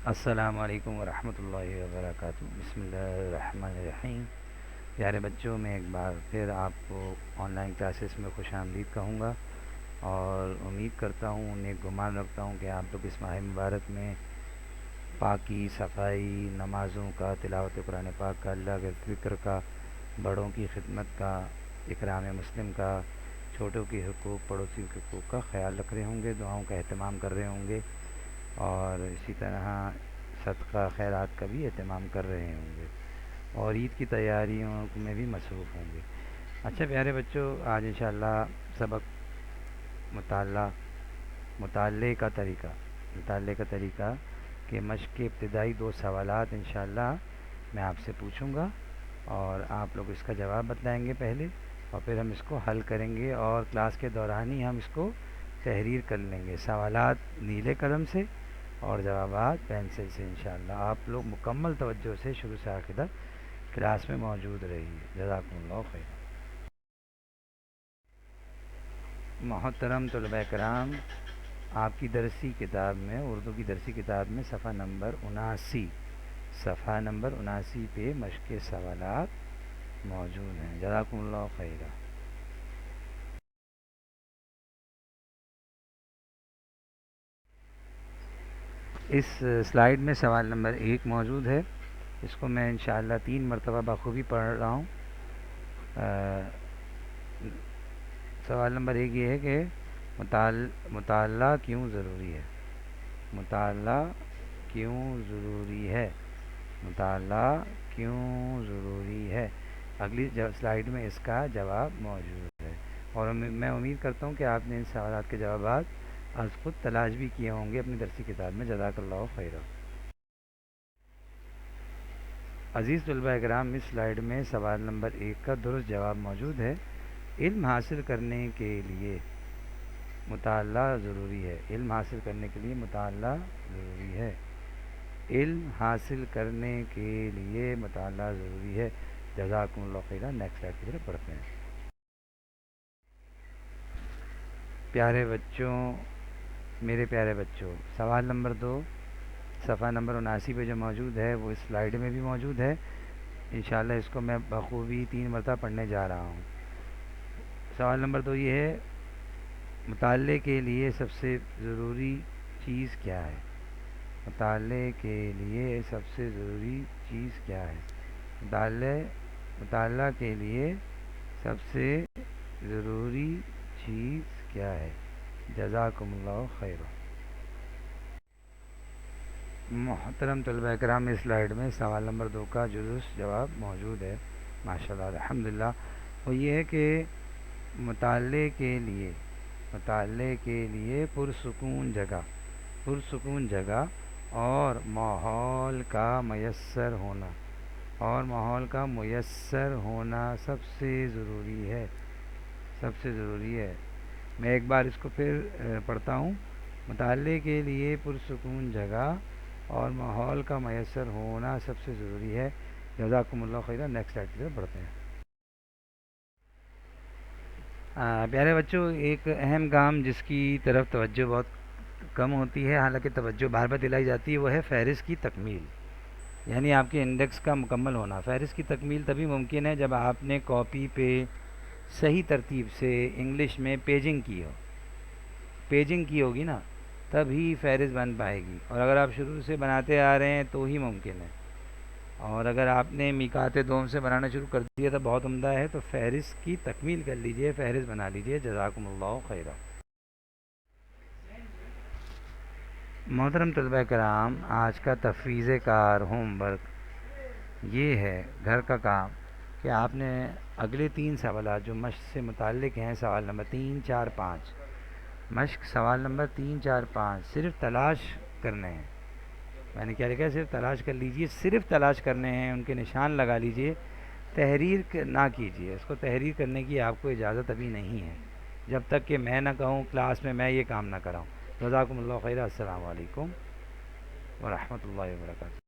السلام علیکم ورحمۃ اللہ وبرکاتہ۔ بسم اللہ الرحمن الرحیم۔ پیارے بچوں، میں ایک بار پھر آپ کو آن لائن کلاسز میں خوش آمدید کہوں گا، اور امید کرتا ہوں، نیک گمان رکھتا ہوں کہ آپ لوگ اس ماہ مبارک میں پاکی، صفائی، نمازوں کا، تلاوت قرآن پاک کا، اللہ کے ذکر کا، بڑوں کی خدمت کا، اکرام مسلم کا، چھوٹوں کی حقوق، پڑوسیوں کے حقوق کا خیال رکھ رہے ہوں گے، دعاؤں کا اہتمام کر رہے ہوں گے، اور اسی طرح صدقہ خیرات کا بھی اہتمام کر رہے ہوں گے، اور عید کی تیاریوں میں بھی مصروف ہوں گے۔ اچھا پیارے بچوں، آج انشاءاللہ سبق مطالعے کا طریقہ کہ مشق کے ابتدائی 2 سوالات انشاءاللہ میں آپ سے پوچھوں گا، اور آپ لوگ اس کا جواب بتلائیں گے پہلے، اور پھر ہم اس کو حل کریں گے، اور کلاس کے دوران ہی ہم اس کو تحریر کر لیں گے، سوالات نیلے قلم سے اور جوابات پینسل سے۔ انشاءاللہ آپ لوگ مکمل توجہ سے شروع سے آخر تک کلاس میں موجود رہیے۔ جزاکم اللہ خیر۔ محترم طلباء کرام، آپ کی درسی کتاب میں، اردو کی درسی کتاب میں صفحہ نمبر 79 پہ مشق کے سوالات موجود ہیں۔ جزاکم اللہ خیر۔ اس سلائیڈ میں سوال نمبر 1 موجود ہے، اس کو میں انشاءاللہ 3 مرتبہ بخوبی پڑھ رہا ہوں۔ سوال نمبر 1 یہ ہے کہ مطالعہ کیوں ضروری ہے؟ مطالعہ کیوں ضروری ہے؟ مطالعہ کیوں ضروری ہے؟ اگلی سلائیڈ میں اس کا جواب موجود ہے، اور میں امید کرتا ہوں کہ آپ نے ان سوالات کے جوابات از خود تلاش بھی کیے ہوں گے اپنی درسی کتاب میں۔ جزاک اللہ خیر۔ عزیز طلباء کرام، اس سلائیڈ میں سوال نمبر 1 کا درست جواب موجود ہے۔ علم حاصل کرنے کے لیے مطالعہ ضروری ہے۔ علم حاصل کرنے کے لیے مطالعہ ضروری ہے۔ علم حاصل کرنے کے لیے مطالعہ ضروری ہے۔ جزاکم اللہ خیر۔ نیکسٹ سلائیڈ کی طرف پڑھتے ہیں۔ میرے پیارے بچوں، سوال نمبر 2 صفحہ نمبر 79 پہ جو موجود ہے وہ اس سلائیڈ میں بھی موجود ہے۔ انشاءاللہ اس کو میں بخوبی 3 مرتبہ پڑھنے جا رہا ہوں۔ سوال نمبر 2 یہ ہے، مطالعے کے لیے سب سے ضروری چیز کیا ہے؟ مطالعے کے لیے سب سے ضروری چیز کیا ہے؟ مطالعہ کے لیے سب سے ضروری چیز کیا ہے؟ جزاکم اللہ خیر۔ محترم طلباء کرام، اس سلائیڈ میں سوال نمبر 2 کا درست جواب موجود ہے، ماشاءاللہ الحمدللہ۔ وہ یہ ہے کہ مطالعے کے لیے پرسکون جگہ اور ماحول کا میسر ہونا سب سے ضروری ہے۔ میں ایک بار اس کو پھر پڑھتا ہوں۔ مطالعے کے لیے پرسکون جگہ اور ماحول کا میسر ہونا سب سے ضروری ہے۔ جزاکم اللہ خیر۔ نیکسٹ سلائیڈ کی طرف بڑھتے ہیں۔ پیارے بچوں، ایک اہم کام جس کی طرف توجہ بہت کم ہوتی ہے، حالانکہ توجہ بار بار دلائی جاتی ہے، وہ ہے فہرست کی تکمیل، یعنی آپ کے انڈیکس کا مکمل ہونا۔ فہرست کی تکمیل تبھی ممکن ہے جب آپ نے کاپی پہ صحیح ترتیب سے انگلش میں پیجنگ کی ہوگی نا، تبھی فہرست بن پائے گی، اور اگر آپ شروع سے بناتے آ رہے ہیں تو ہی ممکن ہے، اور اگر آپ نے میقات دوم سے بنانا شروع کر دیا تو بہت عمدہ ہے، تو فہرست کی تکمیل کر لیجئے، فہرست بنا لیجئے۔ جزاکم اللہ خیرہ۔ محترم طلباء کرام، آج کا تفویض کار ہوم ورک یہ ہے، گھر کا کام، کہ آپ نے اگلے 3 سوالات جو مشق سے متعلق ہیں، سوال نمبر 3، 4، 5، مشق سوال نمبر 3، 4، 5 صرف تلاش کرنے ہیں۔ میں نے کیا لکھا ہے؟ صرف تلاش کر لیجئے، صرف تلاش کرنے ہیں، ان کے نشان لگا لیجئے، تحریر نہ کیجئے۔ اس کو تحریر کرنے کی آپ کو اجازت ابھی نہیں ہے، جب تک کہ میں نہ کہوں کلاس میں یہ کام نہ کراؤں۔ جزاکم اللہ خیر۔ السلام علیکم ورحمۃ اللہ وبرکاتہ۔